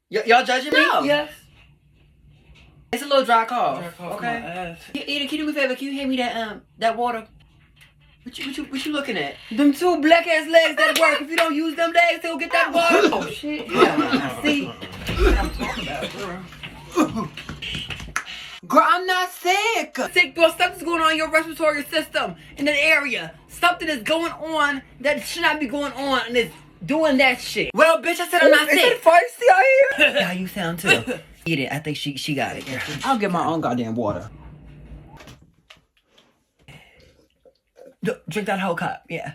Y'all judging me? No. Yes. It's a little dry cough. Okay. Eden, can you do me a favor? Can you hand me that water? What you looking at? Them two black ass legs that work. If you don't use them legs, they'll get that water. Oh shit. Yeah. See? What I'm talking about, girl. Girl, I'm not sick. Sick, bro. Something's going on in your respiratory system in that area. Something is going on that should not be going on, and it's doing that shit. Well, bitch, I said I'm not sick. Is it feisty out here? Yeah, you sound too. Eat it. I think she got it. Yeah. I'll get my own goddamn water. Drink that whole cup. Yeah.